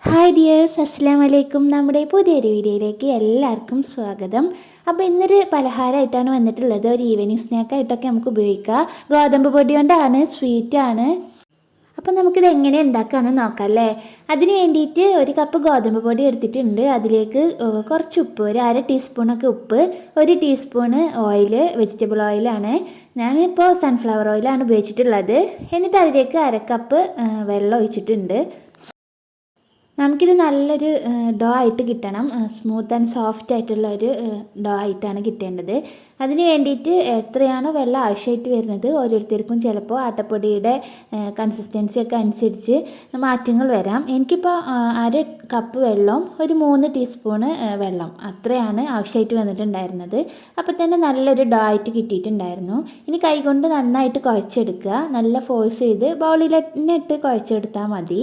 Hi dears, അസ്സലാം വലൈക്കും. നമ്മുടെ പുതിയൊരു വീഡിയോയിലേക്ക് എല്ലാവർക്കും സ്വാഗതം. അപ്പോൾ ഇന്നൊരു പലഹാരമായിട്ടാണ് വന്നിട്ടുള്ളത്. ഒരു ഈവനിങ് സ്നാക്കായിട്ടൊക്കെ നമുക്ക് ഉപയോഗിക്കാം. ഗോതമ്പ് പൊടി കൊണ്ടാണ്, സ്വീറ്റാണ്. അപ്പോൾ നമുക്കിത് എങ്ങനെ ഉണ്ടാക്കാമെന്ന് നോക്കാം അല്ലേ. അതിന് വേണ്ടിയിട്ട് ഒരു കപ്പ് ഗോതമ്പ് പൊടി എടുത്തിട്ടുണ്ട്. അതിലേക്ക് കുറച്ച് ഉപ്പ്, ഒരു 1/2 ടീസ്പൂണൊക്കെ ഉപ്പ്, 1 ടീസ്പൂണ് ഓയിൽ, വെജിറ്റബിൾ ഓയിലാണ്. ഞാനിപ്പോൾ സൺഫ്ലവർ ഓയിലാണ് ഉപയോഗിച്ചിട്ടുള്ളത്. എന്നിട്ട് അതിലേക്ക് 1/2 കപ്പ് വെള്ളം ഒഴിച്ചിട്ടുണ്ട്. നമുക്കിത് നല്ലൊരു ഡോ ആയിട്ട് കിട്ടണം. സ്മൂത്ത് ആൻഡ് സോഫ്റ്റ് ആയിട്ടുള്ള ഒരു ഡോ ആയിട്ടാണ് കിട്ടേണ്ടത്. അതിന് വേണ്ടിയിട്ട് എത്രയാണോ വെള്ളം ആവശ്യമായിട്ട് വരുന്നത്, ഓരോരുത്തർക്കും ചിലപ്പോൾ ആട്ടപ്പൊടിയുടെ കൺസിസ്റ്റൻസി ഒക്കെ അനുസരിച്ച് മാറ്റങ്ങൾ വരാം. എനിക്കിപ്പോൾ 1/2 കപ്പ് വെള്ളം, ഒരു 3 ടീസ്പൂണ് വെള്ളം, അത്രയാണ് ആവശ്യമായിട്ട് വന്നിട്ടുണ്ടായിരുന്നത്. അപ്പോൾ തന്നെ നല്ലൊരു ഡോ ആയിട്ട് കിട്ടിയിട്ടുണ്ടായിരുന്നു. ഇനി കൈകൊണ്ട് നന്നായിട്ട് കുഴച്ചെടുക്കുക. നല്ല ഫോഴ്സ് ചെയ്ത് ബൗളിലിട്ട് കുഴച്ചെടുത്താൽ മതി.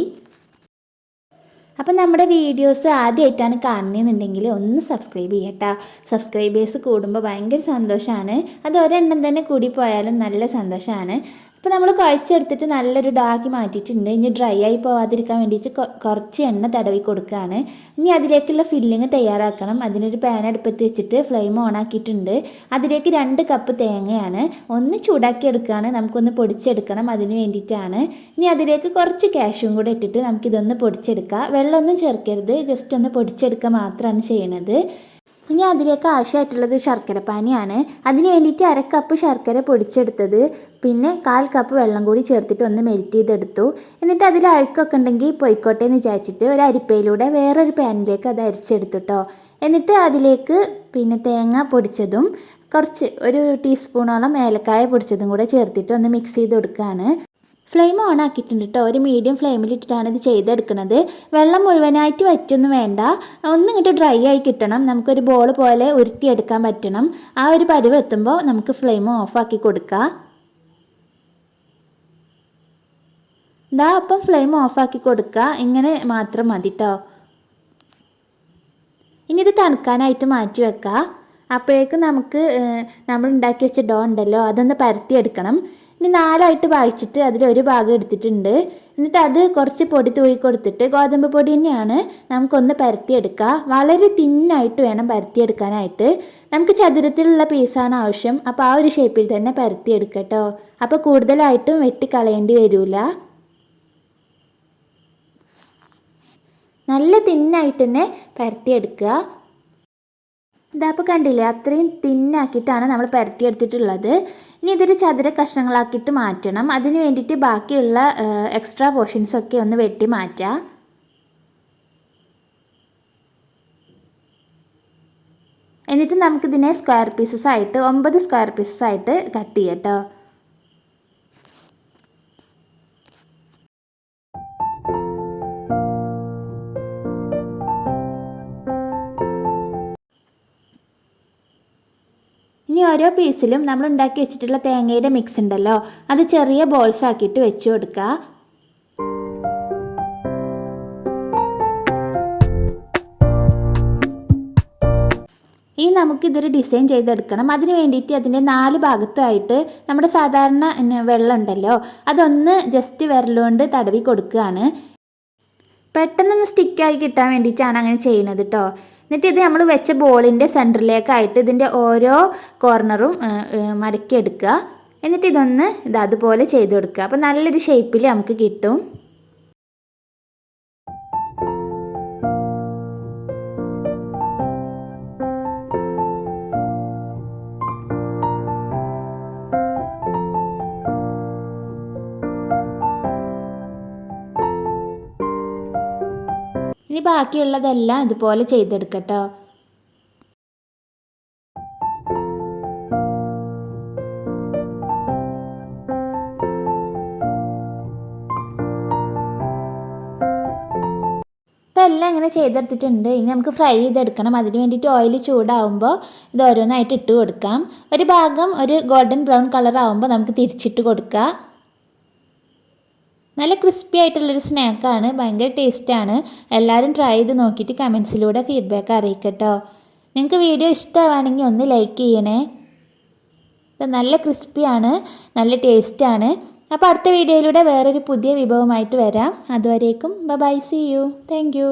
അപ്പം നമ്മുടെ വീഡിയോസ് ആദ്യമായിട്ടാണ് കാണുന്നതെന്നുണ്ടെങ്കിൽ ഒന്ന് സബ്സ്ക്രൈബ് ചെയ്യട്ടോ. സബ്സ്ക്രൈബേഴ്സ് കൂടുമ്പോൾ ഭയങ്കര സന്തോഷമാണ്. അത് ഒരെണ്ണം തന്നെ കൂടി പോയാലും നല്ല സന്തോഷമാണ്. അപ്പോൾ നമ്മൾ കുഴച്ചെടുത്തിട്ട് നല്ലൊരു ഡാക്കി മാറ്റിയിട്ടുണ്ട്. ഇനി ഡ്രൈ ആയി പോവാതിരിക്കാൻ വേണ്ടിയിട്ട് കുറച്ച് എണ്ണ തടവി കൊടുക്കുകയാണ്. ഇനി അതിലേക്കുള്ള ഫില്ലിങ് തയ്യാറാക്കണം. അതിനൊരു പാൻ അടുപ്പത്ത് വെച്ചിട്ട് ഫ്ലെയിം ഓൺ ആക്കിയിട്ടുണ്ട്. അതിലേക്ക് 2 കപ്പ് തേങ്ങയാണ്. ഒന്ന് ചൂടാക്കി എടുക്കുകയാണ്. നമുക്കൊന്ന് പൊടിച്ചെടുക്കണം, അതിന് വേണ്ടിയിട്ടാണ്. ഇനി അതിലേക്ക് കുറച്ച് കാഷ്യും കൂടെ ഇട്ടിട്ട് നമുക്കിതൊന്ന് പൊടിച്ചെടുക്കാം. വെള്ളമൊന്നും ചേർക്കരുത്, ജസ്റ്റ് ഒന്ന് പൊടിച്ചെടുക്കുക മാത്രമാണ് ചെയ്യണത്. ഇനി അതിലേക്ക് ആവശ്യമായിട്ടുള്ളത് ശർക്കരപ്പാനിയാണ്. അതിന് വേണ്ടിയിട്ട് 1/2 കപ്പ് ശർക്കര പൊടിച്ചെടുത്തത്, പിന്നെ 1/4 കപ്പ് വെള്ളം കൂടി ചേർത്തിട്ട് ഒന്ന് മെൽറ്റ് ചെയ്തെടുത്തു. എന്നിട്ട് അതിൽ അഴുക്കൊക്കെ ഉണ്ടെങ്കിൽ പൊയ്ക്കോട്ടെ എന്ന് വിചാരിച്ചിട്ട് ഒരു അരിപ്പയിലൂടെ വേറൊരു പാനിലേക്ക് അത് അരിച്ചെടുത്തു കേട്ടോ. എന്നിട്ട് അതിലേക്ക് പിന്നെ തേങ്ങ പൊടിച്ചതും കുറച്ച് ഒരു ടീസ്പൂണോളം ഏലക്കായ പൊടിച്ചതും കൂടെ ചേർത്തിട്ട് ഒന്ന് മിക്സ് ചെയ്ത് കൊടുക്കുകയാണ്. ഫ്ലെയിം ഓൺ ആക്കിയിട്ടുണ്ട് കേട്ടോ. ഒരു മീഡിയം ഫ്ലെയിമിലിട്ടിട്ടാണ് ഇത് ചെയ്തെടുക്കുന്നത്. വെള്ളം മുഴുവനായിട്ട് വറ്റൊന്നും വേണ്ട, ഒന്നിങ്ങോട്ട് ഡ്രൈ ആയി കിട്ടണം. നമുക്കൊരു ബോൾ പോലെ ഉരുട്ടിയെടുക്കാൻ പറ്റണം. ആ ഒരു പരുവ് എത്തുമ്പോൾ നമുക്ക് ഫ്ലെയിം ഓഫാക്കി കൊടുക്കാം. ഇതാ അപ്പം ഫ്ലെയിം ഓഫാക്കി കൊടുക്കുക. ഇങ്ങനെ മാത്രം മതി കേട്ടോ. ഇനി ഇത് തണുക്കാനായിട്ട് മാറ്റി വെക്കാം. അപ്പോഴേക്കും നമുക്ക് നമ്മൾ ഉണ്ടാക്കി വെച്ച ഡോ ഉണ്ടല്ലോ, അതൊന്ന് പരത്തിയെടുക്കണം. ഇനി 4ആയിട്ട് ഭാഗിച്ചിട്ട് അതിലൊരു ഭാഗം എടുത്തിട്ടുണ്ട്. എന്നിട്ട് അത് കുറച്ച് പൊടി തൂക്കി കൊടുത്തിട്ട്, ഗോതമ്പ് പൊടി തന്നെയാണ്, നമുക്കൊന്ന് പരത്തിയെടുക്കുക. വളരെ തിന്നായിട്ട് വേണം പരത്തിയെടുക്കാനായിട്ട്. നമുക്ക് ചതുരത്തിലുള്ള പീസാണ് ആവശ്യം. അപ്പോൾ ആ ഒരു ഷേപ്പിൽ തന്നെ പരത്തിയെടുക്കുക കേട്ടോ. അപ്പോൾ കൂടുതലായിട്ടും വെട്ടിക്കളയേണ്ടി വരില്ല. നല്ല തിന്നായിട്ട് തന്നെ പരത്തിയെടുക്കുക. ഇതപ്പോൾ കണ്ടില്ലേ, അത്രയും തിന്നാക്കിയിട്ടാണ് നമ്മൾ പരത്തിയെടുത്തിട്ടുള്ളത്. ഇനി ഇതൊരു ചതുര കഷ്ണങ്ങളാക്കിയിട്ട് മാറ്റണം. അതിന് വേണ്ടിയിട്ട് ബാക്കിയുള്ള എക്സ്ട്രാ പോർഷൻസൊക്കെ ഒന്ന് വെട്ടി മാറ്റുക. എന്നിട്ട് നമുക്കിതിനെ സ്ക്വയർ പീസസ് ആയിട്ട് 9 സ്ക്വയർ പീസസ് ആയിട്ട് കട്ട് ചെയ്യാം കേട്ടോ. ഇനി ഓരോ പീസിലും നമ്മൾ ഉണ്ടാക്കി വെച്ചിട്ടുള്ള തേങ്ങയുടെ മിക്സ് ഉണ്ടല്ലോ, അത് ചെറിയ ബോൾസ് ആക്കിയിട്ട് വെച്ച് കൊടുക്കുക. ഇനി നമുക്കിതൊരു ഡിസൈൻ ചെയ്തെടുക്കണം. അതിന് വേണ്ടിയിട്ട് അതിൻ്റെ 4 ഭാഗത്തായിട്ട് നമ്മുടെ സാധാരണ വെള്ളം ഉണ്ടല്ലോ, അതൊന്ന് ജസ്റ്റ് വിരലുകൊണ്ട് തടവി കൊടുക്കുകയാണ്. പെട്ടെന്നൊന്ന് സ്റ്റിക്കായി കിട്ടാൻ വേണ്ടിയിട്ടാണ് അങ്ങനെ ചെയ്യുന്നത് കേട്ടോ. എന്നിട്ട് ഇത് നമ്മൾ വെച്ച ബോളിൻ്റെ സെൻറ്ററിലേക്കായിട്ട് ഇതിൻ്റെ ഓരോ കോർണറും മടക്കിയെടുക്കുക. എന്നിട്ട് ഇതൊന്ന് അതുപോലെ ചെയ്ത് കൊടുക്കുക. അപ്പോൾ നല്ലൊരു ഷേപ്പിൽ നമുക്ക് കിട്ടും. ഇനി ബാക്കിയുള്ളതെല്ലാം ഇതുപോലെ ചെയ്തെടുക്കട്ടോ. ഇപ്പോൾ എല്ലാം ഇങ്ങനെ ചെയ്തെടുത്തിട്ടുണ്ട്. ഇനി നമുക്ക് ഫ്രൈ ചെയ്തെടുക്കണം. അതിന് വേണ്ടിയിട്ട് ഓയിൽ ചൂടാവുമ്പോൾ ഇത് ഓരോന്നായിട്ട് ഇട്ട് കൊടുക്കാം. ഒരു ഭാഗം ഒരു ഗോൾഡൻ ബ്രൗൺ കളർ ആവുമ്പോൾ നമുക്ക് തിരിച്ചിട്ട് കൊടുക്കാം. നല്ല ക്രിസ്പി ആയിട്ടുള്ളൊരു സ്നാക്കാണ്, ഭയങ്കര ടേസ്റ്റാണ്. എല്ലാവരും ട്രൈ ചെയ്ത് നോക്കിയിട്ട് കമൻസിലൂടെ ഫീഡ്ബാക്ക് അറിയിക്കട്ടോ. നിങ്ങൾക്ക് വീഡിയോ ഇഷ്ടമാണെങ്കിൽ ഒന്ന് ലൈക്ക് ചെയ്യണേ. ഇത് നല്ല ക്രിസ്പിയാണ്, നല്ല ടേസ്റ്റാണ്. അപ്പോൾ അടുത്ത വീഡിയോയിലൂടെ വേറൊരു പുതിയ വിഭവമായിട്ട് വരാം. അതുവരേക്കും bye, see you, thank U.